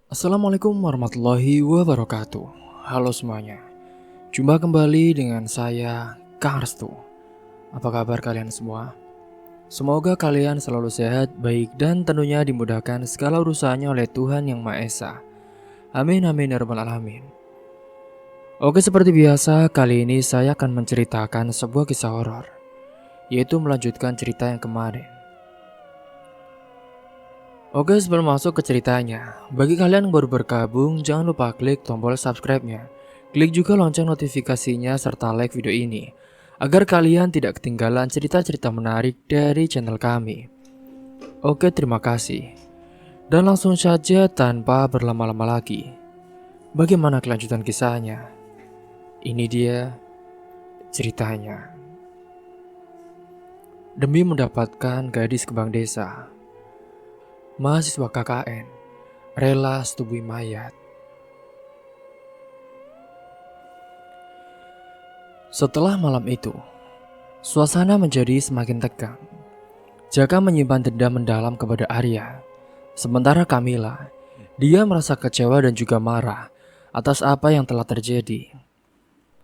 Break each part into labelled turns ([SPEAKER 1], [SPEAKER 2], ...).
[SPEAKER 1] Assalamualaikum warahmatullahi wabarakatuh. Halo semuanya. Jumpa kembali dengan saya, Kang Restu. Apa kabar kalian semua? Semoga kalian selalu sehat, baik, dan tentunya dimudahkan segala urusannya oleh Tuhan Yang Maha Esa. Amin amin ya rabbal alamin. Oke, seperti biasa, kali ini saya akan menceritakan sebuah kisah horor, yaitu melanjutkan cerita yang kemarin. Oke, sebelum masuk ke ceritanya, bagi kalian yang baru bergabung, jangan lupa klik tombol subscribe-nya. Klik juga lonceng notifikasinya serta like video ini, agar kalian tidak ketinggalan cerita-cerita menarik dari channel kami. Oke, terima kasih. Dan langsung saja tanpa berlama-lama lagi. Bagaimana kelanjutan kisahnya? Ini dia ceritanya. Demi mendapatkan gadis kembang desa, mahasiswa KKN rela setubui mayat. Setelah malam itu, suasana menjadi semakin tegang. Jaka menyimpan dendam mendalam kepada Arya. Sementara Kamila, dia merasa kecewa dan juga marah atas apa yang telah terjadi.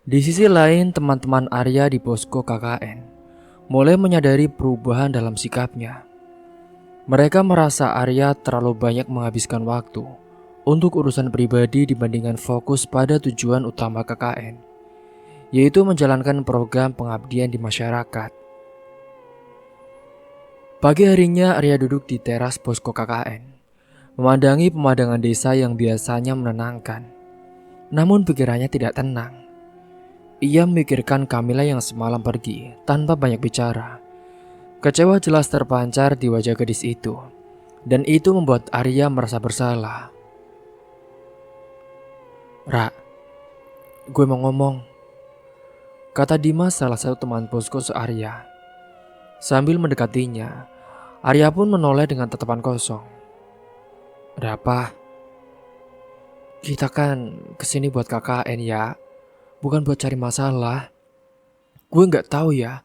[SPEAKER 1] Di sisi lain, teman-teman Arya di posko KKN mulai menyadari perubahan dalam sikapnya. Mereka merasa Arya terlalu banyak menghabiskan waktu untuk urusan pribadi dibandingkan fokus pada tujuan utama KKN, yaitu menjalankan program pengabdian di masyarakat. Pagi harinya Arya duduk di teras posko KKN, memandangi pemandangan desa yang biasanya menenangkan. Namun pikirannya tidak tenang. Ia memikirkan Kamila yang semalam pergi tanpa banyak bicara. Kecewa jelas terpancar di wajah gadis itu, dan itu membuat Arya merasa bersalah. "Ra, gue mau ngomong," kata Dimas, salah satu teman posko se-Arya. Sambil mendekatinya, Arya pun menoleh dengan tatapan kosong. "Ada apa? Kita kan kesini buat KKN ya, bukan buat cari masalah. Gue gak tahu ya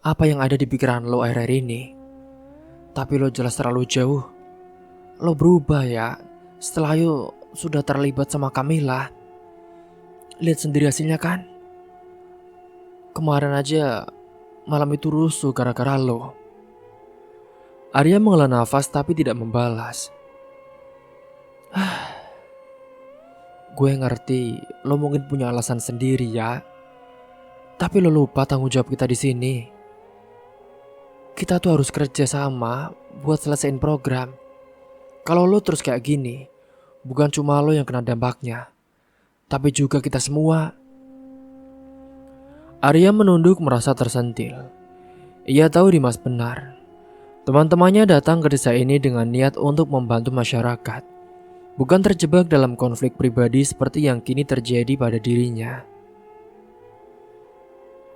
[SPEAKER 1] apa yang ada di pikiran lo akhir-akhir ini. Tapi lo jelas terlalu jauh. Lo berubah ya setelah yo sudah terlibat sama Kamila. Lihat sendiri hasilnya kan. Kemarin aja malam itu rusuh gara-gara lo." Arya menghela nafas tapi tidak membalas. "Gue ngerti lo mungkin punya alasan sendiri ya. Tapi lo lupa tanggung jawab kita di sini. Kita tuh harus kerja sama buat selesaiin program. Kalau lo terus kayak gini, bukan cuma lo yang kena dampaknya, tapi juga kita semua." Arya menunduk merasa tersentil. Ia tahu Dimas benar. Teman-temannya datang ke desa ini dengan niat untuk membantu masyarakat, bukan terjebak dalam konflik pribadi seperti yang kini terjadi pada dirinya.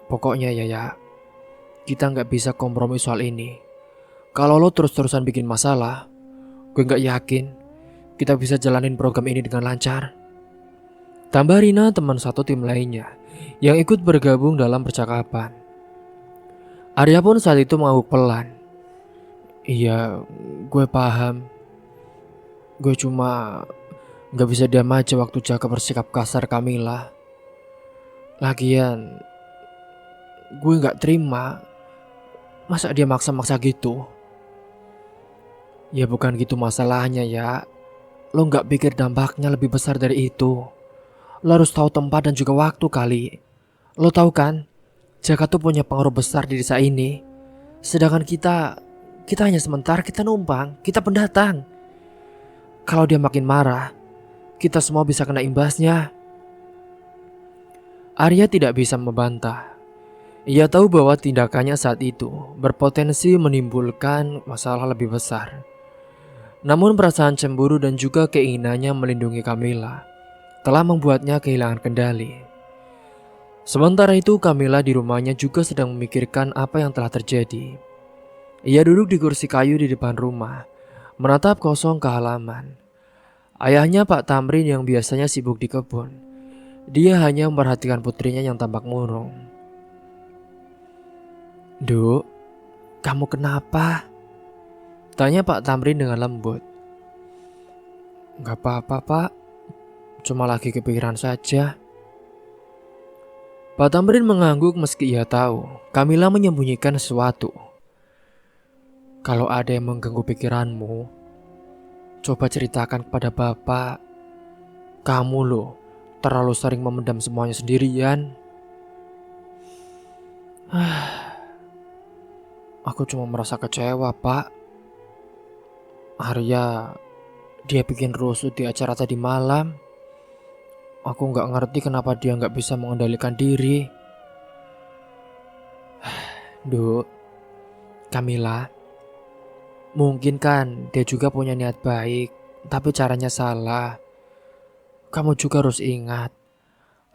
[SPEAKER 1] "Pokoknya ya, kita nggak bisa kompromi soal ini. Kalau lo terus-terusan bikin masalah, gue nggak yakin kita bisa jalanin program ini dengan lancar." Tambah Rina, teman satu tim lainnya, yang ikut bergabung dalam percakapan. Arya pun saat itu mengangguk pelan. "Iya, gue paham. Gue cuma nggak bisa diam aja waktu Jaka bersikap kasar Kamila. Lagian, gue nggak terima. Masa dia maksa-maksa gitu?" "Ya bukan gitu masalahnya ya. Lo nggak pikir dampaknya lebih besar dari itu. Lo harus tahu tempat dan juga waktu kali. Lo tahu kan, Jaka tuh punya pengaruh besar di desa ini. Sedangkan kita hanya sementara, kita numpang, kita pendatang. Kalau dia makin marah, kita semua bisa kena imbasnya." Arya tidak bisa membantah. Ia tahu bahwa tindakannya saat itu berpotensi menimbulkan masalah lebih besar. Namun perasaan cemburu dan juga keinginannya melindungi Kamila telah membuatnya kehilangan kendali. Sementara itu Kamila di rumahnya juga sedang memikirkan apa yang telah terjadi. Ia duduk di kursi kayu di depan rumah, menatap kosong ke halaman. Ayahnya Pak Tamrin yang biasanya sibuk di kebun, dia hanya memperhatikan putrinya yang tampak murung. "Duk, kamu kenapa?" tanya Pak Tamrin dengan lembut. Gak apa-apa, Pak. Cuma lagi kepikiran saja. Pak Tamrin mengangguk meski ia tahu Kamila menyembunyikan sesuatu. Kalau ada yang mengganggu pikiranmu, coba ceritakan kepada Bapak. Kamu loh, terlalu sering memendam semuanya sendirian. Aku cuma merasa kecewa, Pak. Arya, dia bikin rusuh di acara tadi malam. Aku gak ngerti kenapa dia gak bisa mengendalikan diri. Duh, Kamila, mungkin kan dia juga punya niat baik, tapi caranya salah. Kamu juga harus ingat,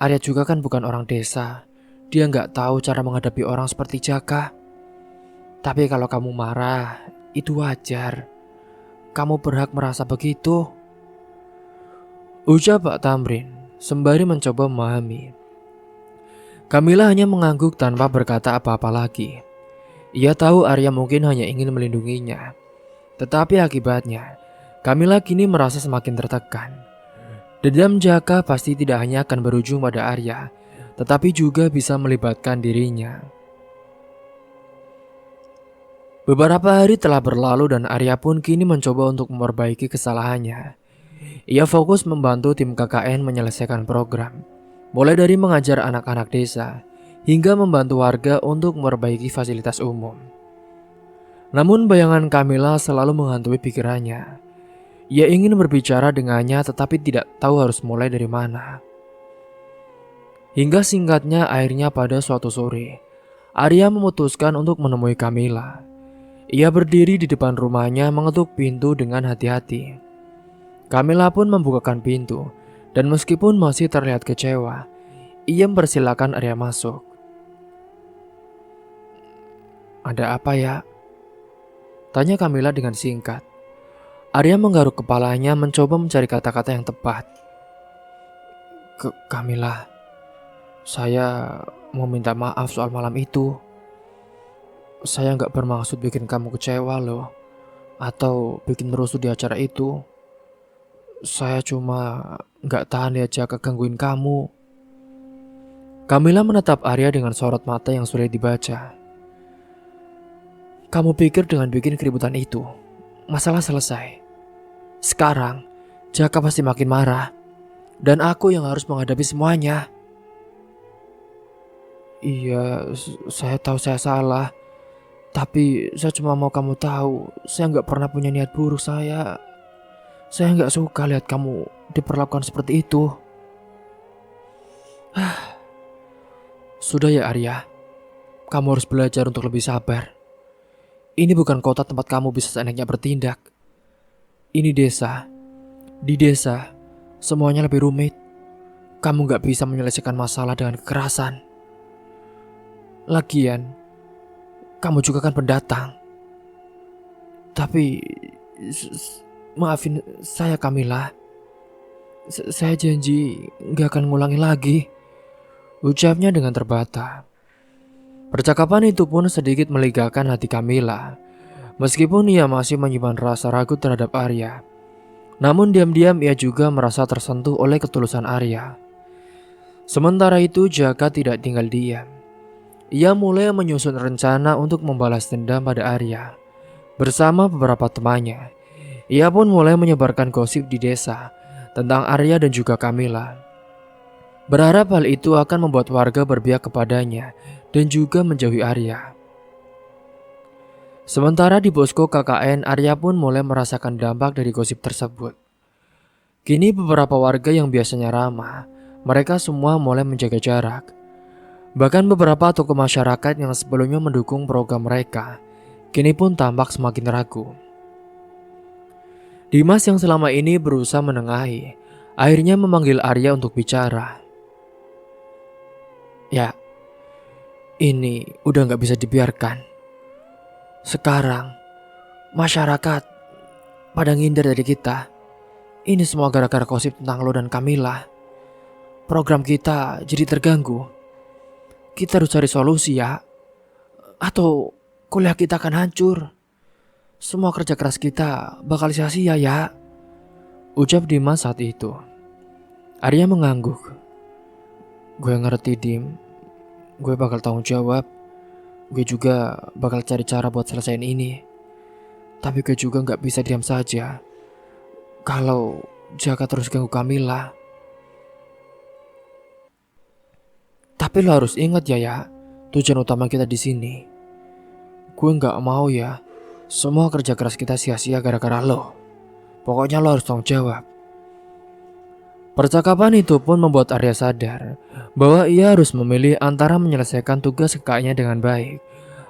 [SPEAKER 1] Arya juga kan bukan orang desa. Dia gak tahu cara menghadapi orang seperti Jaka. Tapi kalau kamu marah, itu wajar. Kamu berhak merasa begitu, ucap Pak Tamrin sembari mencoba memahami. Kamila hanya mengangguk tanpa berkata apa-apa lagi. Ia tahu Arya mungkin hanya ingin melindunginya, tetapi akibatnya Kamila kini merasa semakin tertekan. Dendam Jaka pasti tidak hanya akan berujung pada Arya, tetapi juga bisa melibatkan dirinya. Beberapa hari telah berlalu dan Arya pun kini mencoba untuk memperbaiki kesalahannya. Ia fokus membantu tim KKN menyelesaikan program, mulai dari mengajar anak-anak desa hingga membantu warga untuk memperbaiki fasilitas umum. Namun bayangan Kamila selalu menghantui pikirannya. Ia ingin berbicara dengannya tetapi tidak tahu harus mulai dari mana. Hingga singkatnya akhirnya pada suatu sore, Arya memutuskan untuk menemui Kamila. Ia berdiri di depan rumahnya mengetuk pintu dengan hati-hati. Kamila pun membukakan pintu dan meskipun masih terlihat kecewa, ia mempersilakan Arya masuk. Ada apa ya? Tanya Kamila dengan singkat. Arya menggaruk kepalanya mencoba mencari kata-kata yang tepat. Kamila, saya mau minta maaf soal malam itu. Saya gak bermaksud bikin kamu kecewa loh, atau bikin rusuh di acara itu. Saya cuma gak tahan lihat Jaka gangguin kamu. Kamila menatap Arya dengan sorot mata yang sulit dibaca. Kamu pikir dengan bikin keributan itu, masalah selesai? Sekarang, Jaka pasti makin marah, dan aku yang harus menghadapi semuanya. Iya, saya tahu saya salah. Tapi saya cuma mau kamu tahu, saya gak pernah punya niat buruk. Saya gak suka lihat kamu diperlakukan seperti itu. Sudah ya Arya, kamu harus belajar untuk lebih sabar. Ini bukan kota tempat kamu bisa seenaknya bertindak. Ini desa. Di desa, semuanya lebih rumit. Kamu gak bisa menyelesaikan masalah dengan kekerasan. Lagian, kamu juga kan pendatang. Tapi maafin saya Kamila. Saya janji gak akan ngulangi lagi, ucapnya dengan terbata. Percakapan itu pun sedikit melegakan hati Kamila. Meskipun ia masih menyimpan rasa ragu terhadap Arya, namun diam-diam ia juga merasa tersentuh oleh ketulusan Arya. Sementara itu Jaka tidak tinggal diam. Ia mulai menyusun rencana untuk membalas dendam pada Arya. Bersama beberapa temannya, ia pun mulai menyebarkan gosip di desa tentang Arya dan juga Kamila. Berharap hal itu akan membuat warga berpihak kepadanya dan juga menjauhi Arya. Sementara di posko KKN, Arya pun mulai merasakan dampak dari gosip tersebut. Kini beberapa warga yang biasanya ramah, mereka semua mulai menjaga jarak. Bahkan beberapa tokoh masyarakat yang sebelumnya mendukung program mereka, kini pun tampak semakin ragu. Dimas yang selama ini berusaha menengahi, akhirnya memanggil Arya untuk bicara. Ya, ini udah gak bisa dibiarkan. Sekarang, masyarakat pada ngindar dari kita. Ini semua gara-gara gosip tentang lo dan Kamila. Program kita jadi terganggu. Kita harus cari solusi ya, atau kuliah kita akan hancur. Semua kerja keras kita bakal sia-sia ya. Ucap Dimas saat itu. Arya mengangguk. Gue ngerti Dim, gue bakal tanggung jawab. Gue juga bakal cari cara buat selesaiin ini. Tapi gue juga gak bisa diam saja kalau Jaka terus ganggu Kamila. Tapi lo harus ingat ya, tujuan utama kita di sini. Gue gak mau ya semua kerja keras kita sia-sia gara-gara lo. Pokoknya lo harus tanggung jawab. Percakapan itu pun membuat Arya sadar bahwa ia harus memilih antara menyelesaikan tugas kakaknya dengan baik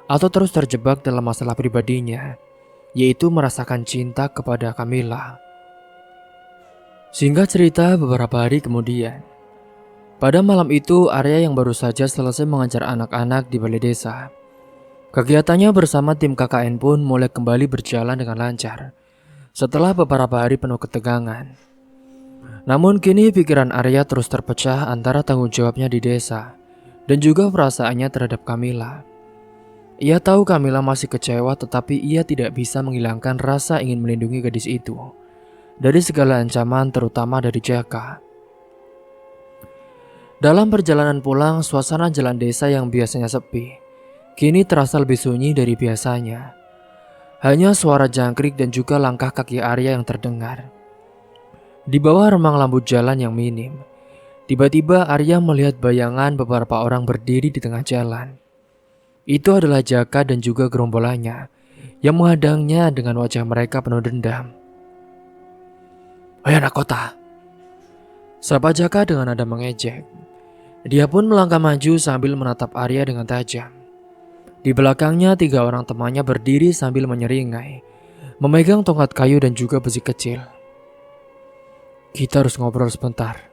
[SPEAKER 1] atau terus terjebak dalam masalah pribadinya, yaitu merasakan cinta kepada Kamila. Singkat cerita, beberapa hari kemudian, pada malam itu Arya yang baru saja selesai mengajar anak-anak di balai desa. Kegiatannya bersama tim KKN pun mulai kembali berjalan dengan lancar setelah beberapa hari penuh ketegangan. Namun kini pikiran Arya terus terpecah antara tanggung jawabnya di desa dan juga perasaannya terhadap Kamila. Ia tahu Kamila masih kecewa, tetapi ia tidak bisa menghilangkan rasa ingin melindungi gadis itu dari segala ancaman, terutama dari Jaka. Dalam perjalanan pulang, suasana jalan desa yang biasanya sepi kini terasa lebih sunyi dari biasanya. Hanya suara jangkrik dan juga langkah kaki Arya yang terdengar. Di bawah remang lampu jalan yang minim, tiba-tiba Arya melihat bayangan beberapa orang berdiri di tengah jalan. Itu adalah Jaka dan juga gerombolannya yang menghadangnya dengan wajah mereka penuh dendam. "Hai anak kota," sapa Jaka dengan nada mengejek. Dia pun melangkah maju sambil menatap Arya dengan tajam. Di belakangnya 3 orang temannya berdiri sambil menyeringai, memegang tongkat kayu dan juga besi kecil. "Kita harus ngobrol sebentar."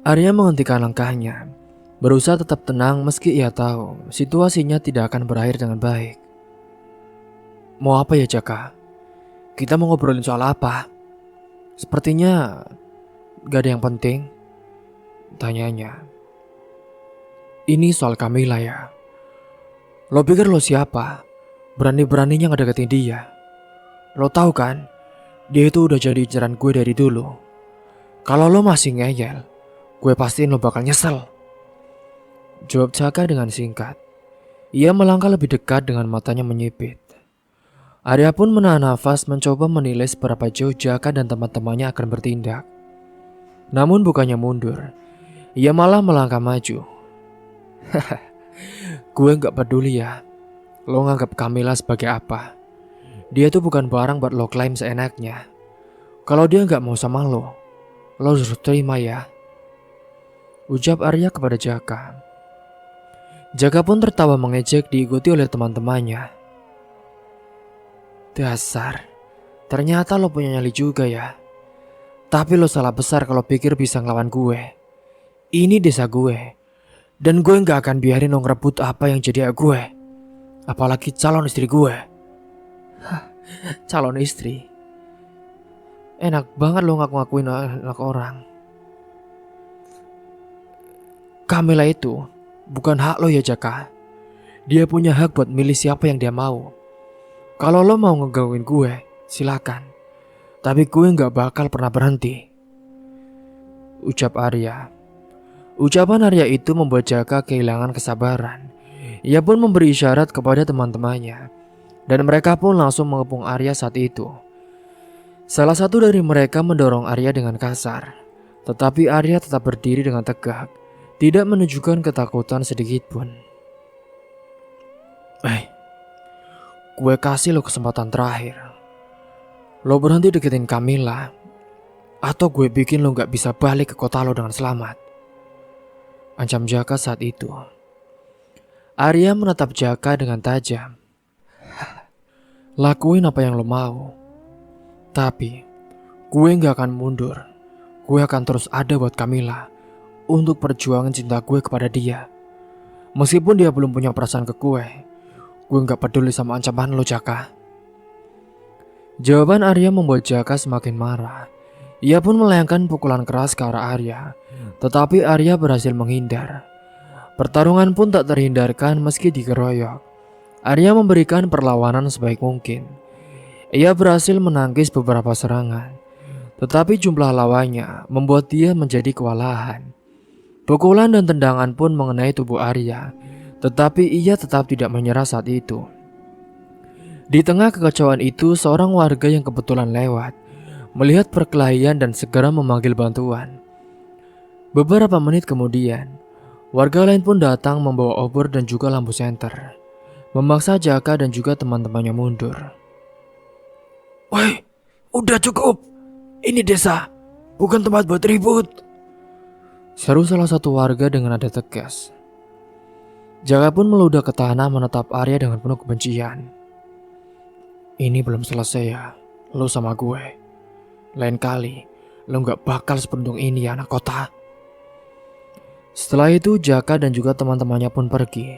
[SPEAKER 1] Arya menghentikan langkahnya, berusaha tetap tenang meski ia tahu situasinya tidak akan berakhir dengan baik. "Mau apa ya Jaka? Kita mau ngobrolin soal apa? Sepertinya gak ada yang penting," tanyanya. "Ini soal Kamila ya. Lo pikir lo siapa? Berani-beraninya ngedeketin dia. Lo tahu kan, dia itu udah jadi inceran gue dari dulu. Kalau lo masih ngeyel, gue pastiin lo bakal nyesel," jawab Jaka dengan singkat. Ia melangkah lebih dekat dengan matanya menyipit. Arya pun menahan nafas mencoba menilai seberapa jauh Jaka dan teman-temannya akan bertindak. Namun bukannya mundur, ia malah melangkah maju. "Gue gak peduli ya lo nganggap Kamila sebagai apa. Dia tuh bukan barang buat lo klaim seenaknya. Kalau dia gak mau sama lo harus terima ya," ucap Arya kepada Jaka. Jaka pun tertawa mengejek diikuti oleh teman-temannya. "Dasar, ternyata lo punya nyali juga ya. Tapi lo salah besar kalau pikir bisa ngelawan gue. Ini desa gue, dan gue gak akan biarin lo ngerebut apa yang jadi hak gue. Apalagi calon istri gue." Calon istri? Enak banget lo ngaku-ngakuin anak orang. Kamila itu bukan hak lo ya Jaka. Dia punya hak buat milih siapa yang dia mau. Kalau lo mau ngegangguin gue, silakan. Tapi gue gak bakal pernah berhenti, ucap Arya. Ucapan Arya itu membuat Jaka kehilangan kesabaran. Ia pun memberi isyarat kepada teman-temannya, dan mereka pun langsung mengepung Arya saat itu. Salah satu dari mereka mendorong Arya dengan kasar, tetapi Arya tetap berdiri dengan tegak, tidak menunjukkan ketakutan sedikit pun. Gue kasih lo kesempatan terakhir. Lo berhenti deketin Kamila, atau gue bikin lo gak bisa balik ke kota lo dengan selamat, ancam Jaka saat itu. Arya menatap Jaka dengan tajam. "Lakuin apa yang lo mau. Tapi gue gak akan mundur. Gue akan terus ada buat Kamila untuk perjuangan cinta gue kepada dia. Meskipun dia belum punya perasaan ke gue gak peduli sama ancaman lo Jaka." Jawaban Arya membuat Jaka semakin marah. Ia pun melayangkan pukulan keras ke arah Arya, tetapi Arya berhasil menghindar. Pertarungan pun tak terhindarkan meski dikeroyok. Arya memberikan perlawanan sebaik mungkin. Ia berhasil menangkis beberapa serangan, Tetapi jumlah lawannya membuat dia menjadi kewalahan. Pukulan dan tendangan pun mengenai tubuh Arya, tetapi ia tetap tidak menyerah saat itu. Di tengah kekacauan itu, seorang warga yang kebetulan lewat melihat perkelahian dan segera memanggil bantuan. Beberapa menit kemudian, warga lain pun datang membawa obor dan juga lampu senter, memaksa Jaka dan juga teman-temannya mundur. "Woi, udah cukup. Ini desa, bukan tempat buat ribut," seru salah satu warga dengan nada tegas. Jaka pun meludah ke tanah menatap Arya dengan penuh kebencian. "Ini belum selesai ya, lo sama gue. Lain kali, lo gak bakal seberuntung ini ya anak kota." Setelah itu Jaka dan juga teman-temannya pun pergi,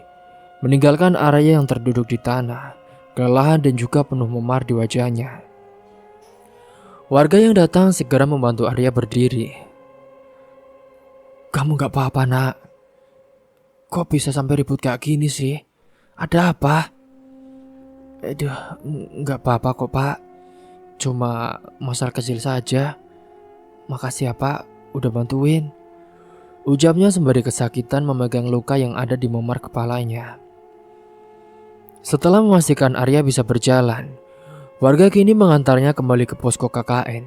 [SPEAKER 1] meninggalkan Arya yang terduduk di tanah, kelelahan dan juga penuh memar di wajahnya. Warga yang datang segera membantu Arya berdiri. "Kamu gak apa-apa nak? Kok bisa sampai ribut kayak gini sih? Ada apa?" "Aduh, gak apa-apa kok pak. Cuma masalah kecil saja. Makasih ya pak, udah bantuin," ucapnya sembari kesakitan memegang luka yang ada di memar kepalanya. Setelah memastikan Arya bisa berjalan, warga kini mengantarnya kembali ke posko KKN.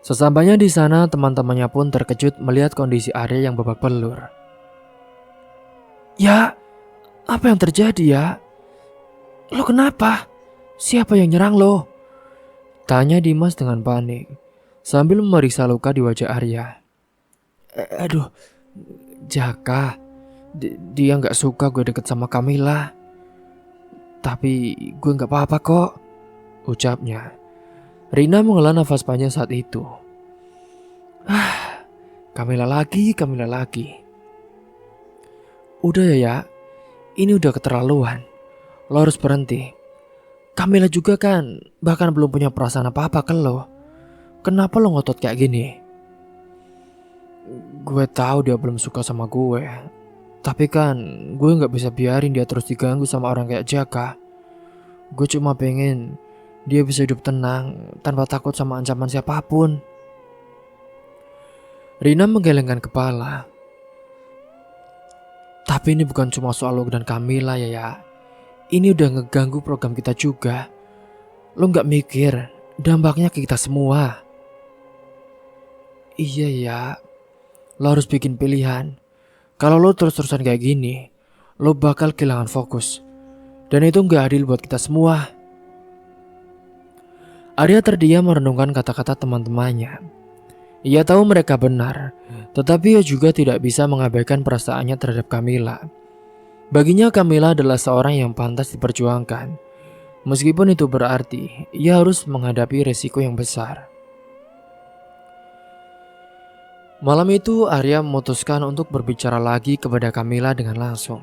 [SPEAKER 1] Sesampainya di sana, teman-temannya pun terkejut melihat kondisi Arya yang babak belur. "Ya, apa yang terjadi ya? Lo kenapa? Siapa yang nyerang lo?" tanya Dimas dengan panik sambil memeriksa luka di wajah Arya. Aduh, Jaka. Dia gak suka gue deket sama Kamila. Tapi gue gak apa-apa kok, ucapnya. Rina menghela nafas panjang saat itu. Kamila lagi. Udah ya, ini udah keterlaluan. Lo harus berhenti. Kamila juga kan bahkan belum punya perasaan apa-apa ke lo. Kenapa lo ngotot kayak gini? Gue tahu dia belum suka sama gue, tapi kan gue gak bisa biarin dia terus diganggu sama orang kayak Jaka. Gue cuma pengen dia bisa hidup tenang tanpa takut sama ancaman siapapun. Rina menggelengkan kepala. Tapi ini bukan cuma soal lo dan Kamila ya. Ini udah ngeganggu program kita juga. Lo gak mikir dampaknya ke kita semua. Iya ya, lo harus bikin pilihan. Kalau lo terus-terusan kayak gini, lo bakal kehilangan fokus. Dan itu gak adil buat kita semua. Arya terdiam merenungkan kata-kata teman-temannya. Ia tahu mereka benar, tetapi ia juga tidak bisa mengabaikan perasaannya terhadap Kamila. Baginya Kamila adalah seorang yang pantas diperjuangkan. Meskipun itu berarti ia harus menghadapi resiko yang besar. Malam itu Arya memutuskan untuk berbicara lagi kepada Kamila dengan langsung.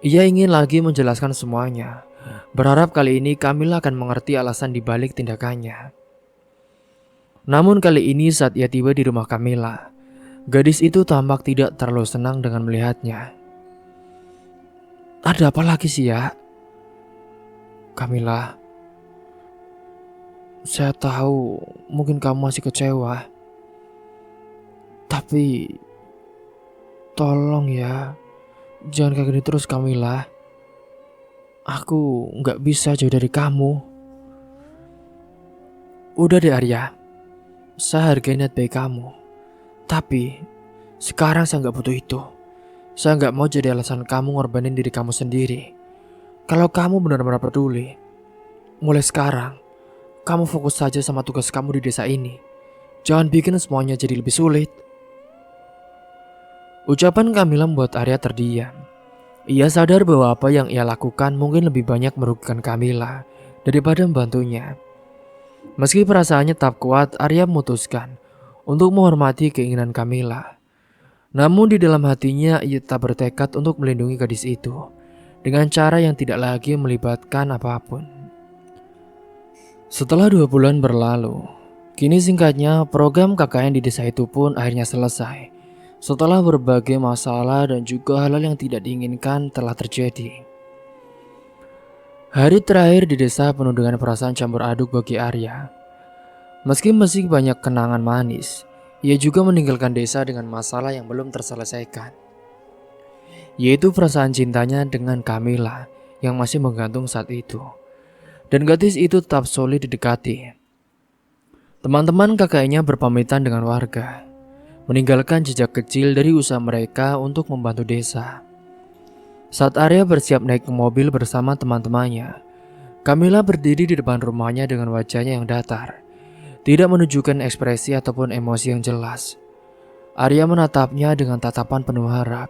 [SPEAKER 1] Ia ingin lagi menjelaskan semuanya, berharap kali ini Kamila akan mengerti alasan dibalik tindakannya. Namun kali ini saat ia tiba di rumah Kamila, gadis itu tampak tidak terlalu senang dengan melihatnya. Ada apa lagi sih ya? Kamila, saya tahu mungkin kamu masih kecewa. Tapi tolong ya, jangan kayak gini terus Kamila. Aku gak bisa jauh dari kamu. Udah deh Arya, saya hargai niat baik kamu. Tapi sekarang saya gak butuh itu. Saya gak mau jadi alasan kamu ngorbanin diri kamu sendiri. Kalau kamu benar-benar peduli, mulai sekarang kamu fokus saja sama tugas kamu di desa ini. Jangan bikin semuanya jadi lebih sulit. Ucapan Kamila membuat Arya terdiam. Ia sadar bahwa apa yang ia lakukan mungkin lebih banyak merugikan Kamila daripada membantunya. Meski perasaannya tetap kuat, Arya memutuskan untuk menghormati keinginan Kamila. Namun di dalam hatinya ia tetap bertekad untuk melindungi gadis itu dengan cara yang tidak lagi melibatkan apapun. Setelah 2 bulan berlalu, kini singkatnya program KKN di desa itu pun akhirnya selesai. Setelah berbagai masalah dan juga hal-hal yang tidak diinginkan telah terjadi. Hari terakhir di desa penuh dengan perasaan campur aduk bagi Arya. Meski masih banyak kenangan manis, ia juga meninggalkan desa dengan masalah yang belum terselesaikan, yaitu perasaan cintanya dengan Camilla yang masih menggantung saat itu. Dan gadis itu tetap solid didekati. Teman-teman kakaknya berpamitan dengan warga, meninggalkan jejak kecil dari usaha mereka untuk membantu desa. Saat Arya bersiap naik ke mobil bersama teman-temannya, Camilla berdiri di depan rumahnya dengan wajahnya yang datar, tidak menunjukkan ekspresi ataupun emosi yang jelas. Arya menatapnya dengan tatapan penuh harap,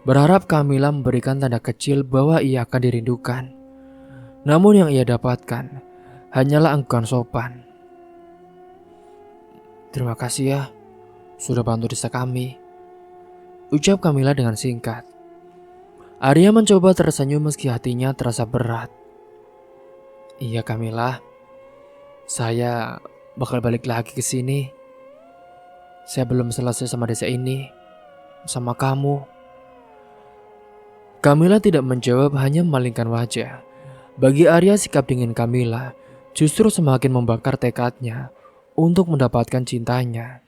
[SPEAKER 1] berharap Camilla memberikan tanda kecil bahwa ia akan dirindukan. Namun yang ia dapatkan hanyalah enggan sopan. "Terima kasih ya, sudah bantu desa kami," ucap Camilla dengan singkat. Arya mencoba tersenyum meski hatinya terasa berat. "Iya Camilla, saya bakal balik lagi ke sini. Saya belum selesai sama desa ini, sama kamu." Camilla tidak menjawab, hanya memalingkan wajah. Bagi Arya, sikap dingin Camilla justru semakin membakar tekadnya untuk mendapatkan cintanya.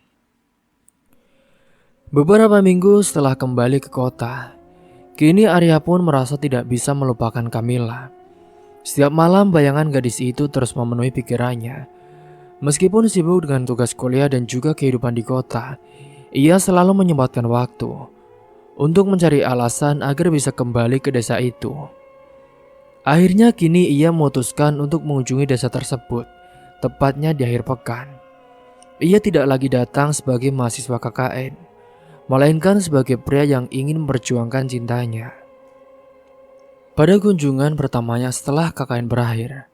[SPEAKER 1] Beberapa minggu setelah kembali ke kota, kini Arya pun merasa tidak bisa melupakan Camilla. Setiap malam bayangan gadis itu terus memenuhi pikirannya. Meskipun sibuk dengan tugas kuliah dan juga kehidupan di kota, ia selalu menyempatkan waktu untuk mencari alasan agar bisa kembali ke desa itu. Akhirnya kini ia memutuskan untuk mengunjungi desa tersebut, tepatnya di akhir pekan. Ia tidak lagi datang sebagai mahasiswa KKN, melainkan sebagai pria yang ingin memperjuangkan cintanya. Pada kunjungan pertamanya setelah KKN berakhir,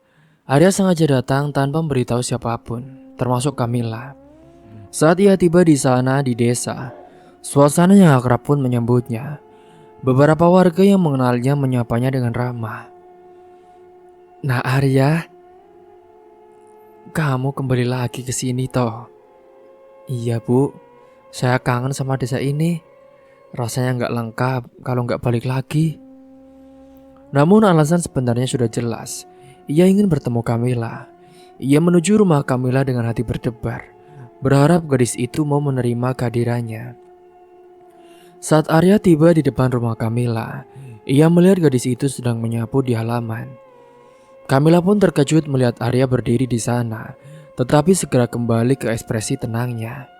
[SPEAKER 1] Arya sengaja datang tanpa memberitahu siapapun, termasuk Camilla. Saat ia tiba di sana di desa, suasana yang akrab pun menyambutnya. Beberapa warga yang mengenalnya menyapanya dengan ramah. "Nah Arya, kamu kembali lagi ke sini toh?" "Iya Bu, saya kangen sama desa ini. Rasanya nggak lengkap kalau nggak balik lagi." Namun alasan sebenarnya sudah jelas. Ia ingin bertemu Camilla. Ia menuju rumah Camilla dengan hati berdebar, berharap gadis itu mau menerima kehadirannya. Saat Arya tiba di depan rumah Camilla, ia melihat gadis itu sedang menyapu di halaman. Camilla pun terkejut melihat Arya berdiri di sana, tetapi segera kembali ke ekspresi tenangnya.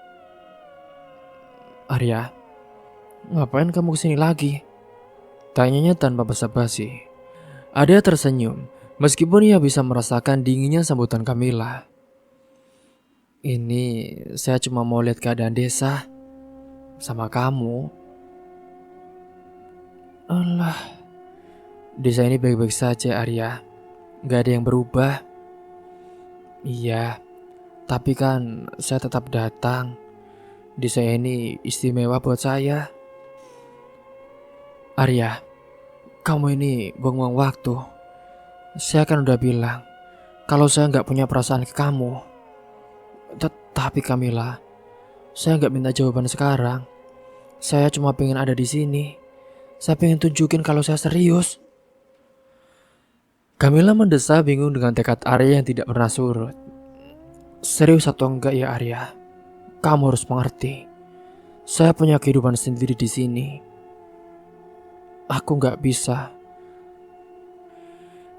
[SPEAKER 1] "Arya, ngapain kamu kesini lagi?" tanyanya tanpa basa-basi. Arya tersenyum, meskipun ia bisa merasakan dinginnya sambutan Camilla. "Ini saya cuma mau lihat keadaan desa sama kamu." "Alah, desa ini baik-baik saja Arya, gak ada yang berubah." "Iya, tapi kan saya tetap datang. Desa ini istimewa buat saya." "Arya, kamu ini buang-buang waktu. Saya kan udah bilang kalau saya gak punya perasaan ke kamu." Tapi Camilla, saya gak minta jawaban sekarang. Saya cuma pengen ada di sini. Saya pengen tunjukin kalau saya serius." Camilla mendesah bingung dengan tekad Arya yang tidak pernah surut. "Serius atau enggak ya Arya? Kamu harus mengerti. Saya punya kehidupan sendiri di sini. Aku gak bisa."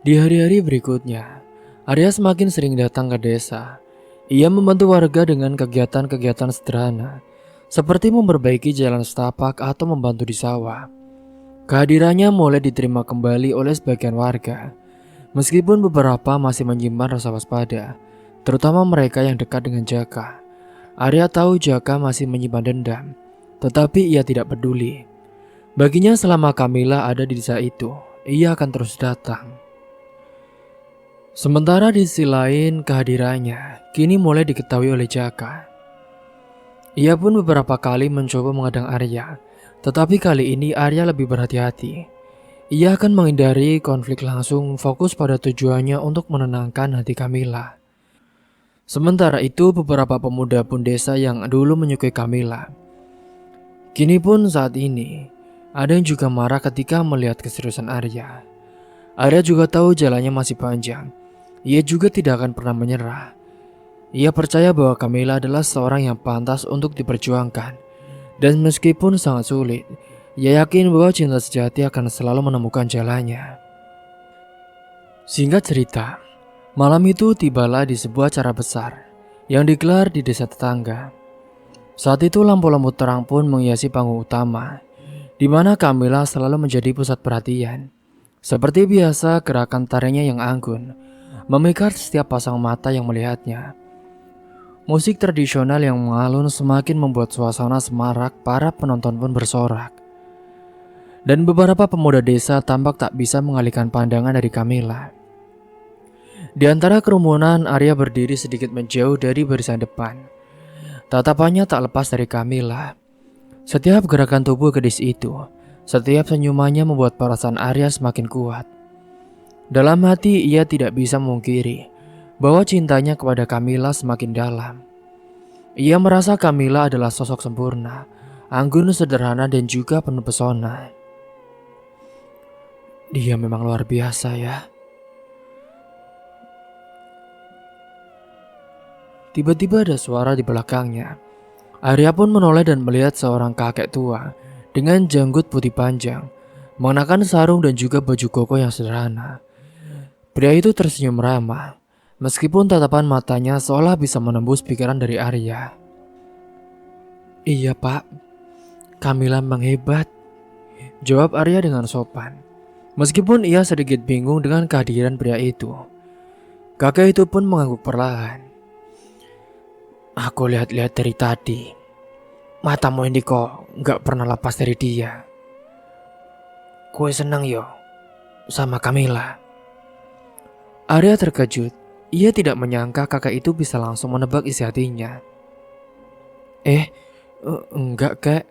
[SPEAKER 1] Di hari-hari berikutnya, Arya semakin sering datang ke desa. Ia membantu warga dengan kegiatan-kegiatan sederhana, seperti memperbaiki jalan setapak atau membantu di sawah. Kehadirannya mulai diterima kembali oleh sebagian warga, meskipun beberapa masih menyimpan rasa waspada, terutama mereka yang dekat dengan Jaka. Arya tahu Jaka masih menyimpan dendam, tetapi ia tidak peduli. Baginya selama Camilla ada di desa itu, ia akan terus datang. Sementara di sisi lain, kehadirannya kini mulai diketahui oleh Jaka. Ia pun beberapa kali mencoba mengadang Arya, tetapi kali ini Arya lebih berhati-hati. Ia akan menghindari konflik, langsung fokus pada tujuannya untuk menenangkan hati Camilla. Sementara itu, beberapa pemuda pun desa yang dulu menyukai Camilla, kini pun saat ini ada yang juga marah ketika melihat keseriusan Arya. Arya juga tahu jalannya masih panjang. Ia juga tidak akan pernah menyerah. Ia percaya bahwa Camilla adalah seorang yang pantas untuk diperjuangkan. Dan meskipun sangat sulit, ia yakin bahwa cinta sejati akan selalu menemukan jalannya. Singkat cerita, malam itu tibalah di sebuah acara besar yang digelar di desa tetangga. Saat itu lampu-lampu terang pun menghiasi panggung utama, di mana Camilla selalu menjadi pusat perhatian. Seperti biasa, gerakan tariannya yang anggun memikat setiap pasang mata yang melihatnya. Musik tradisional yang mengalun semakin membuat suasana semarak, para penonton pun bersorak. Dan beberapa pemuda desa tampak tak bisa mengalihkan pandangan dari Camilla. Di antara kerumunan, Arya berdiri sedikit menjauh dari barisan depan. Tatapannya tak lepas dari Camilla. Setiap gerakan tubuh gadis itu, setiap senyumannya membuat perasaan Arya semakin kuat. Dalam hati ia tidak bisa memungkiri bahwa cintanya kepada Camilla semakin dalam. Ia merasa Camilla adalah sosok sempurna, anggun, sederhana, dan juga penuh pesona. Dia memang luar biasa ya. Tiba-tiba ada suara di belakangnya. Arya pun menoleh dan melihat seorang kakek tua dengan janggut putih panjang, mengenakan sarung dan juga baju koko yang sederhana. Pria itu tersenyum ramah, meskipun tatapan matanya seolah bisa menembus pikiran dari Arya. Iya pak, Camilla memang hebat, jawab Arya dengan sopan. Meskipun ia sedikit bingung dengan kehadiran pria itu. Kakek itu pun mengangguk perlahan. Aku lihat-lihat dari tadi, matamu ini kok gak pernah lepas dari dia. Kue senang yo sama Camilla. Arya terkejut. Ia tidak menyangka kakak itu bisa langsung menebak isi hatinya. Enggak kek.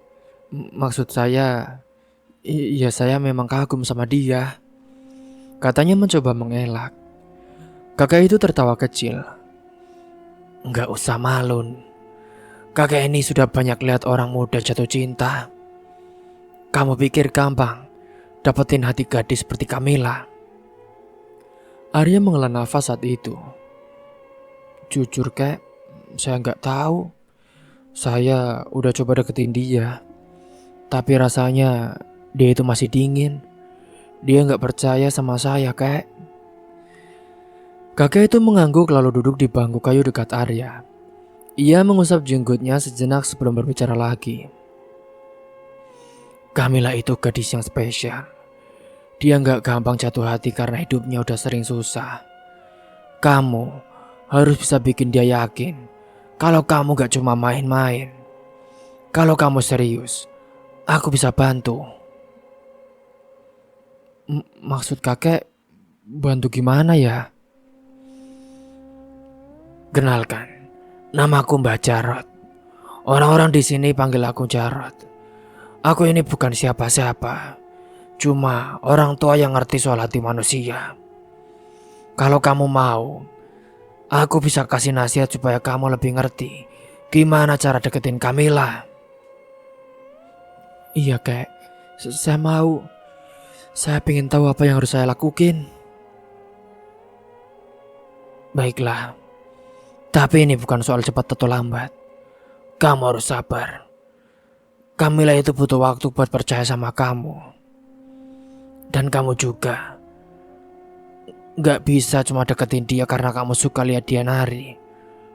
[SPEAKER 1] Maksud saya, ya saya memang kagum sama dia, katanya mencoba mengelak. Kakak itu tertawa kecil. Enggak usah malu. Kakek ini sudah banyak lihat orang muda jatuh cinta. Kamu pikir gampang dapetin hati gadis seperti Camilla? Arya menghela nafas saat itu. Jujur kek, saya nggak tahu. Saya udah coba deketin dia, tapi rasanya dia itu masih dingin. Dia nggak percaya sama saya kek. Kakek itu mengangguk lalu duduk di bangku kayu dekat Arya. Ia mengusap jenggotnya sejenak sebelum berbicara lagi. Camilla itu gadis yang spesial. Dia nggak gampang jatuh hati karena hidupnya udah sering susah. Kamu harus bisa bikin dia yakin kalau kamu gak cuma main-main. Kalau kamu serius, aku bisa bantu. Maksud kakek bantu gimana ya? Kenalkan, namaku Mbak Jarot. Orang-orang di sini panggil aku Jarot. Aku ini bukan siapa-siapa, cuma orang tua yang ngerti soal hati manusia. Kalau kamu mau, aku bisa kasih nasihat supaya kamu lebih ngerti gimana cara deketin Camilla. Iya kek, saya mau. Saya ingin tahu apa yang harus saya lakukan. Baiklah, tapi ini bukan soal cepat atau lambat. Kamu harus sabar. Camilla itu butuh waktu buat percaya sama kamu. Dan kamu juga gak bisa cuma deketin dia karena kamu suka lihat dia nari.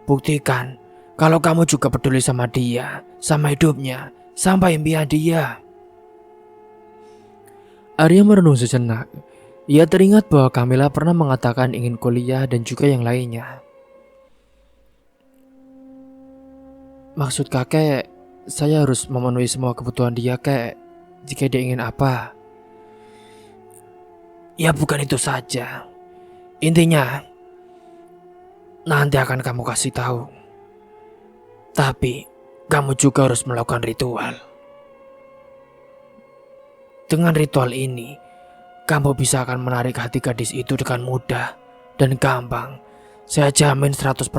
[SPEAKER 1] Buktikan kalau kamu juga peduli sama dia, sama hidupnya, sampai impian dia. Arya merenung sejenak. Ia teringat bahwa Camilla pernah mengatakan ingin kuliah dan juga yang lainnya. Maksud kakek, saya harus memenuhi semua kebutuhan dia kek, jika dia ingin apa. Ya bukan itu saja. Intinya, nanti akan kamu kasih tahu. Tapi, kamu juga harus melakukan ritual. Dengan ritual ini, kamu bisa akan menarik hati gadis itu dengan mudah dan gampang. Saya jamin 100%.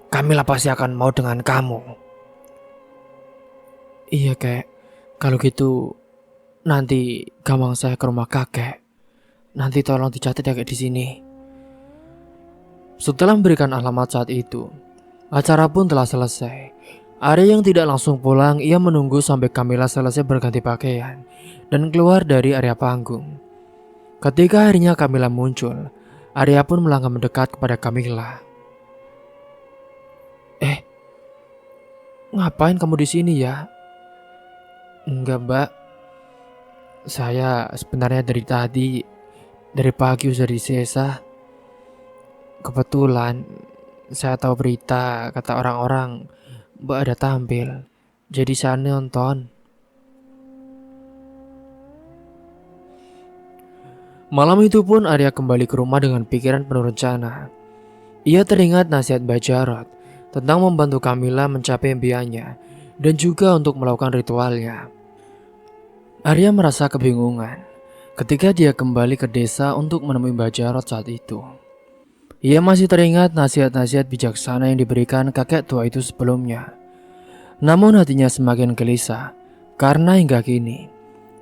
[SPEAKER 1] Camilla pasti akan mau dengan kamu. Iya kek, kalau gitu nanti gampang saya ke rumah kakek. Nanti tolong dicatat ya kek di sini. Setelah memberikan alamat saat itu, Acara pun telah selesai. Arya yang tidak langsung pulang, ia menunggu sampai Camilla selesai berganti pakaian dan keluar dari area panggung. Ketika akhirnya Camilla muncul, Arya pun melangkah mendekat kepada Camilla. Ngapain kamu di sini ya? Enggak, Mbak. Saya sebenarnya dari pagi sudah di Sesa. Kebetulan saya tahu berita kata orang-orang Mbak ada tampil. Jadi saya nonton. Malam itu pun Arya kembali ke rumah dengan pikiran penuh rencana. Ia teringat nasihat Mbak Jarot tentang membantu Camilla mencapai impiannya dan juga untuk melakukan ritualnya. Arya merasa kebingungan ketika dia kembali ke desa untuk menemui Mbak Jarot saat itu. Ia masih teringat nasihat-nasihat bijaksana yang diberikan kakek tua itu sebelumnya. Namun hatinya semakin gelisah karena hingga kini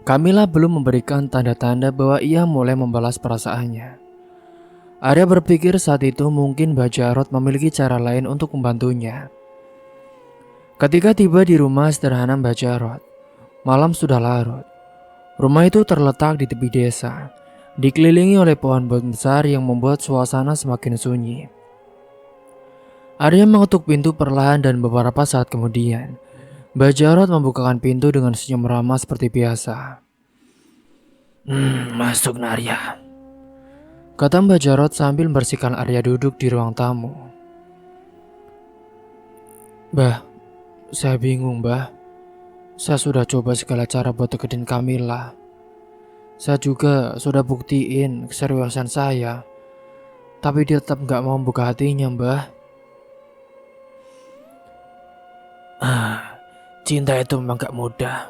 [SPEAKER 1] Camilla belum memberikan tanda-tanda bahwa ia mulai membalas perasaannya. Arya berpikir saat itu mungkin Mbak Jarot memiliki cara lain untuk membantunya. Ketika tiba di rumah sederhana Mbak Jarot, malam sudah larut. Rumah itu terletak di tepi desa, dikelilingi oleh pohon besar yang membuat suasana semakin sunyi. Arya mengetuk pintu perlahan dan beberapa saat kemudian, Mbak Jarot membukakan pintu dengan senyum ramah seperti biasa. Masuk Arya, kata Mbak Jarot sambil membersihkan Arya duduk di ruang tamu. Mbah, saya bingung Mbah. Saya sudah coba segala cara buat deketin Camilla. Saya juga sudah buktiin keseriusan saya. Tapi dia tetap gak mau buka hatinya Mbah. Cinta itu memang gak mudah.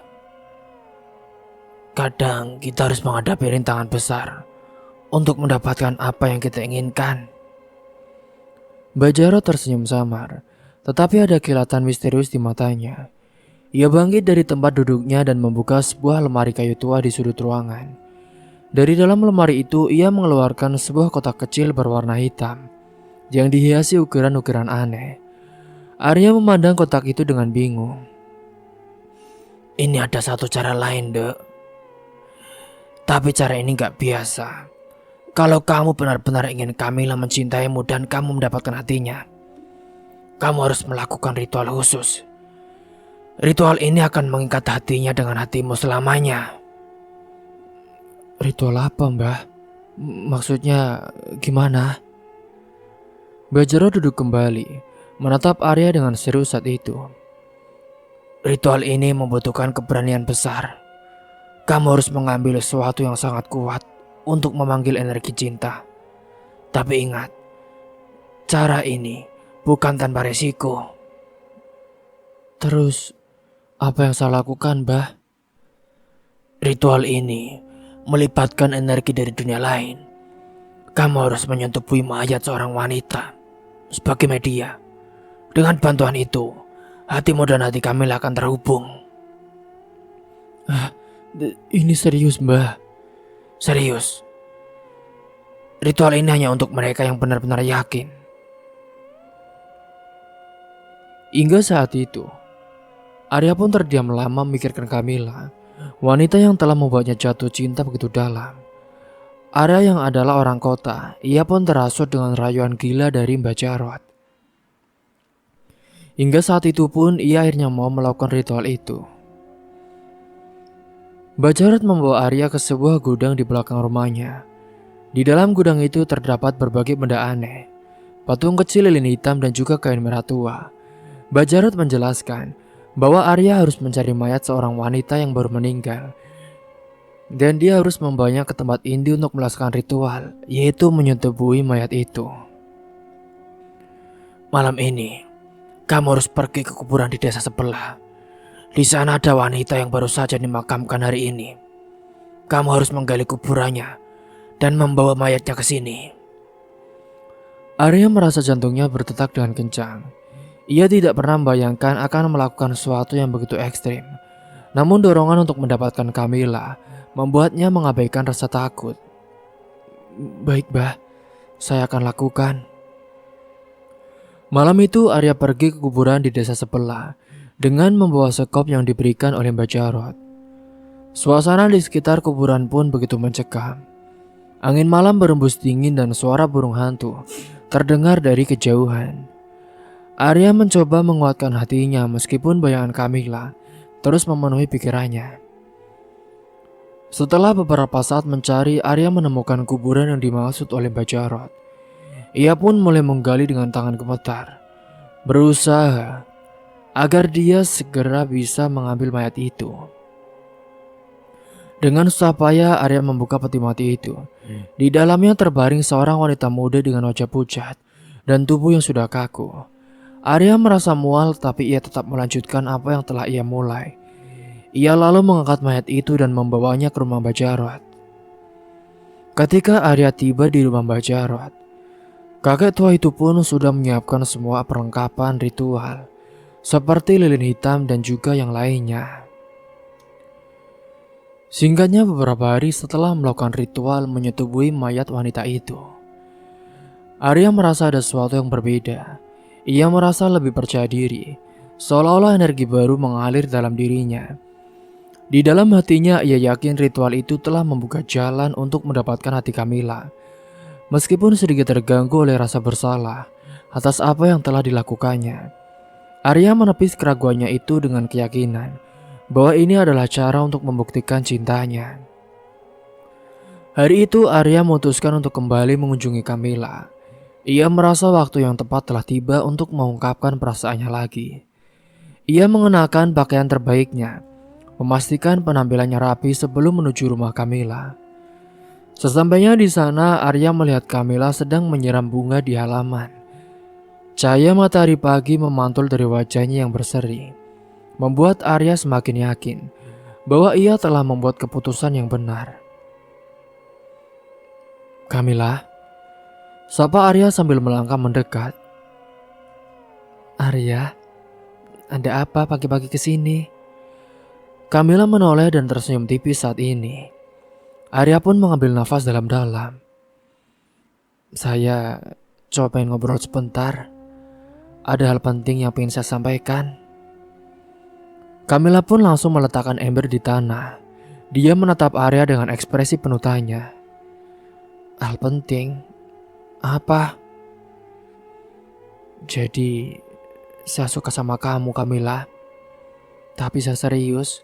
[SPEAKER 1] Kadang kita harus menghadapi rintangan besar untuk mendapatkan apa yang kita inginkan. Mbak Jarot tersenyum samar, tetapi ada kilatan misterius di matanya. Ia bangkit dari tempat duduknya dan membuka sebuah lemari kayu tua di sudut ruangan. Dari dalam lemari itu ia mengeluarkan sebuah kotak kecil berwarna hitam yang dihiasi ukiran-ukiran aneh. Arya memandang kotak itu dengan bingung. Ini ada satu cara lain, Dek. Tapi cara ini gak biasa. Kalau kamu benar-benar ingin Camilla mencintaimu dan kamu mendapatkan hatinya, kamu harus melakukan ritual khusus. Ritual ini akan mengikat hatinya dengan hatimu selamanya. Ritual apa, Mbah? Maksudnya gimana? Mbak Jarot duduk kembali, menatap Arya dengan serius saat itu. Ritual ini membutuhkan keberanian besar. Kamu harus mengambil sesuatu yang sangat kuat untuk memanggil energi cinta. Tapi ingat, cara ini bukan tanpa resiko. Terus, apa yang saya lakukan, Mbah? Ritual ini melibatkan energi dari dunia lain. Kamu harus menyentuh mayat seorang wanita sebagai media. Dengan bantuan itu, hatimu dan hati Camilla akan terhubung. Ini serius, Mbah? Serius. Ritual ini hanya untuk mereka yang benar-benar yakin. Hingga saat itu, Arya pun terdiam lama memikirkan Camilla, wanita yang telah membuatnya jatuh cinta begitu dalam. Arya yang adalah orang kota, ia pun terhasut dengan rayuan gila dari Mbak Jarot. Hingga saat itu pun ia akhirnya mau melakukan ritual itu. Mbak Jarot membawa Arya ke sebuah gudang di belakang rumahnya. Di dalam gudang itu terdapat berbagai benda aneh, patung kecil lilin hitam dan juga kain merah tua. Mbak Jarot menjelaskan bahwa Arya harus mencari mayat seorang wanita yang baru meninggal. Dan dia harus membawanya ke tempat inti untuk melaksanakan ritual, yaitu menyetubuhi mayat itu. Malam ini, kamu harus pergi ke kuburan di desa sebelah. Di sana ada wanita yang baru saja dimakamkan hari ini. Kamu harus menggali kuburannya dan membawa mayatnya ke sini. Arya merasa jantungnya berdetak dengan kencang. Ia tidak pernah membayangkan akan melakukan sesuatu yang begitu ekstrim. Namun dorongan untuk mendapatkan Camilla membuatnya mengabaikan rasa takut. Baik, Mbah, saya akan lakukan. Malam itu Arya pergi ke kuburan di desa sebelah dengan membawa sekop yang diberikan oleh Mbak Jarot. Suasana di sekitar kuburan pun begitu mencekam. Angin malam berembus dingin dan suara burung hantu terdengar dari kejauhan. Arya mencoba menguatkan hatinya meskipun bayangan Kamila terus memenuhi pikirannya. Setelah beberapa saat mencari, Arya menemukan kuburan yang dimaksud oleh Mbak Jarot. Ia pun mulai menggali dengan tangan gemetar, berusaha agar dia segera bisa mengambil mayat itu. Dengan susah payah Arya membuka peti mati itu. Di dalamnya terbaring seorang wanita muda dengan wajah pucat dan tubuh yang sudah kaku. Arya merasa mual, tapi ia tetap melanjutkan apa yang telah ia mulai. Ia lalu mengangkat mayat itu dan membawanya ke rumah Mbak Jarot. Ketika Arya tiba di rumah Mbak Jarot, kakek tua itu pun sudah menyiapkan semua perlengkapan ritual, seperti lilin hitam dan juga yang lainnya. Singkatnya, beberapa hari setelah melakukan ritual menyetubuhi mayat wanita itu, Arya merasa ada sesuatu yang berbeda. Ia merasa lebih percaya diri, seolah-olah energi baru mengalir dalam dirinya. Di dalam hatinya ia yakin ritual itu telah membuka jalan untuk mendapatkan hati Kamila. Meskipun sedikit terganggu oleh rasa bersalah atas apa yang telah dilakukannya, Arya menepis keraguannya itu dengan keyakinan bahwa ini adalah cara untuk membuktikan cintanya. Hari itu Arya memutuskan untuk kembali mengunjungi Kamila. Ia merasa waktu yang tepat telah tiba untuk mengungkapkan perasaannya lagi. Ia mengenakan pakaian terbaiknya, memastikan penampilannya rapi sebelum menuju rumah Kamila. Sesampainya di sana, Arya melihat Kamila sedang menyiram bunga di halaman. Cahaya matahari pagi memantul dari wajahnya yang berseri, membuat Arya semakin yakin bahwa ia telah membuat keputusan yang benar. "Kamila," sapa Arya sambil melangkah mendekat. "Arya, ada apa pagi-pagi kesini?" Kamila menoleh dan tersenyum tipis saat ini. Arya pun mengambil nafas dalam-dalam. "Saya coba pengen ngobrol sebentar. Ada hal penting yang ingin saya sampaikan." Kamila pun langsung meletakkan ember di tanah. Dia menatap Arya dengan ekspresi penuh tanya. "Hal penting? Apa?" "Jadi, saya suka sama kamu, Kamila. Tapi saya serius.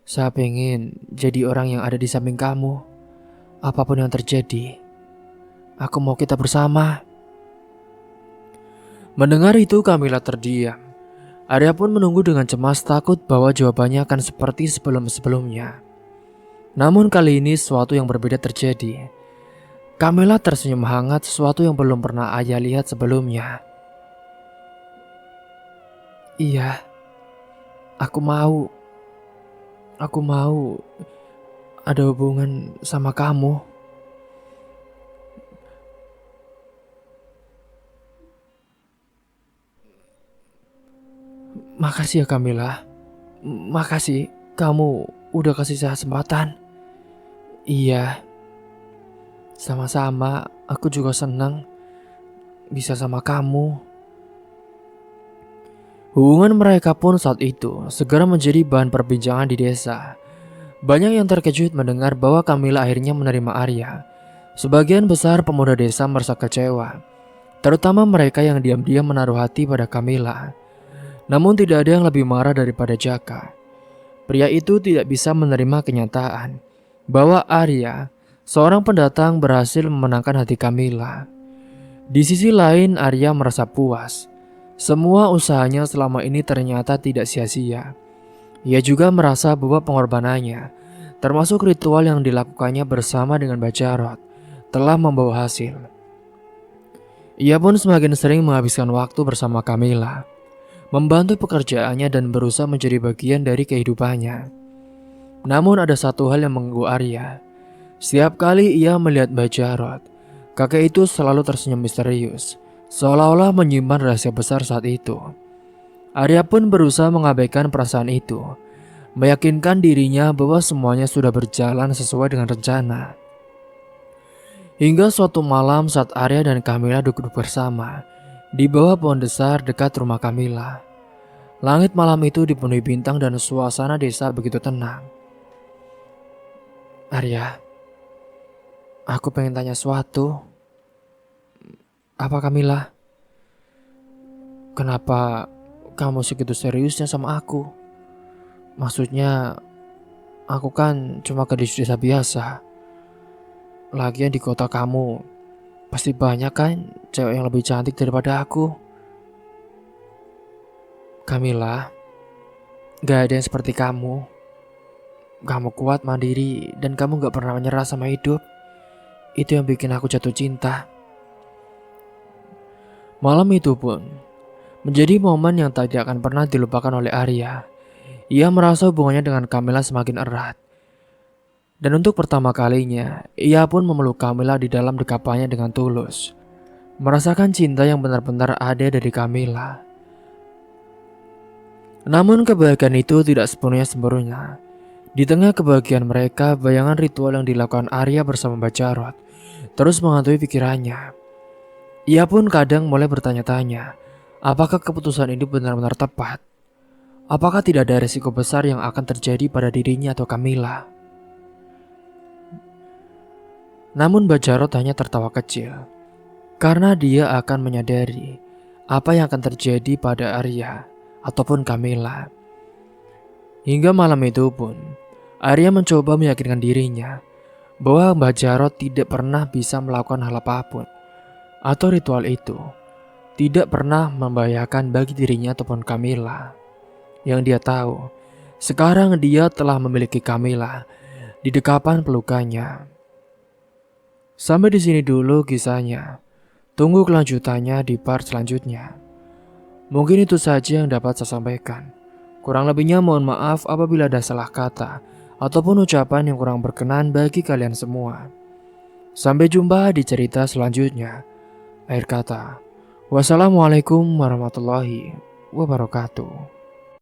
[SPEAKER 1] Saya pengen jadi orang yang ada di samping kamu. Apapun yang terjadi, aku mau kita bersama." Mendengar itu Kamila terdiam. Arya pun menunggu dengan cemas, takut bahwa jawabannya akan seperti sebelum-sebelumnya. Namun kali ini sesuatu yang berbeda terjadi. Kamila tersenyum hangat, sesuatu yang belum pernah Arya lihat sebelumnya. "Iya, aku mau ada hubungan sama kamu." "Makasih ya Kamila. Makasih kamu udah kasih saya kesempatan." "Iya, sama-sama. Aku juga senang bisa sama kamu." Hubungan mereka pun saat itu segera menjadi bahan perbincangan di desa. Banyak yang terkejut mendengar bahwa Kamila akhirnya menerima Arya. Sebagian besar pemuda desa merasa kecewa, terutama mereka yang diam-diam menaruh hati pada Kamila. Namun tidak ada yang lebih marah daripada Jaka. Pria itu tidak bisa menerima kenyataan bahwa Arya, seorang pendatang, berhasil memenangkan hati Kamila. Di sisi lain, Arya merasa puas. Semua usahanya selama ini ternyata tidak sia-sia. Ia juga merasa bahwa pengorbanannya, termasuk ritual yang dilakukannya bersama dengan Mbak Jarot, telah membawa hasil. Ia pun semakin sering menghabiskan waktu bersama Kamila, membantu pekerjaannya dan berusaha menjadi bagian dari kehidupannya. Namun ada satu hal yang mengganggu Arya. Setiap kali ia melihat Mbak Jarot, kakek itu selalu tersenyum misterius, seolah-olah menyimpan rahasia besar saat itu. Arya pun berusaha mengabaikan perasaan itu, meyakinkan dirinya bahwa semuanya sudah berjalan sesuai dengan rencana. Hingga suatu malam saat Arya dan Kamila duduk bersama, Di bawah pohon besar dekat rumah Kamila, langit malam itu dipenuhi bintang dan suasana desa begitu tenang. Arya, aku pengen tanya sesuatu. Apa Kamila? Kenapa kamu segitu seriusnya sama aku? Maksudnya, aku kan cuma gadis desa biasa. Lagian di kota kamu, pasti banyak kan cewek yang lebih cantik daripada aku. Kamila, gak ada yang seperti kamu. Kamu kuat, mandiri, dan kamu gak pernah menyerah sama hidup. Itu yang bikin aku jatuh cinta. Malam itu pun menjadi momen yang tidak akan pernah dilupakan oleh Arya. Ia merasa hubungannya dengan Kamila semakin erat. Dan untuk pertama kalinya, ia pun memeluk Kamila di dalam dekapannya dengan tulus. Merasakan cinta yang benar-benar ada dari Kamila. Namun kebahagiaan itu tidak sepenuhnya sempurna. Di tengah kebahagiaan mereka, bayangan ritual yang dilakukan Arya bersama Mbak Jarot terus menghantui pikirannya. Ia pun kadang mulai bertanya-tanya, apakah keputusan ini benar-benar tepat? Apakah tidak ada risiko besar yang akan terjadi pada dirinya atau Kamila? Namun Mbak Jarot hanya tertawa kecil, karena dia akan menyadari apa yang akan terjadi pada Arya ataupun Kamila. Hingga malam itu pun, Arya mencoba meyakinkan dirinya bahwa Mbak Jarot tidak pernah bisa melakukan hal apapun atau ritual itu tidak pernah membahayakan bagi dirinya ataupun Kamila. Yang dia tahu, sekarang dia telah memiliki Kamila di dekapan pelukannya. Sampai di sini dulu kisahnya. Tunggu kelanjutannya di part selanjutnya. Mungkin itu saja yang dapat saya sampaikan. Kurang lebihnya mohon maaf apabila ada salah kata ataupun ucapan yang kurang berkenan bagi kalian semua. Sampai jumpa di cerita selanjutnya. Akhir kata, wassalamualaikum warahmatullahi wabarakatuh.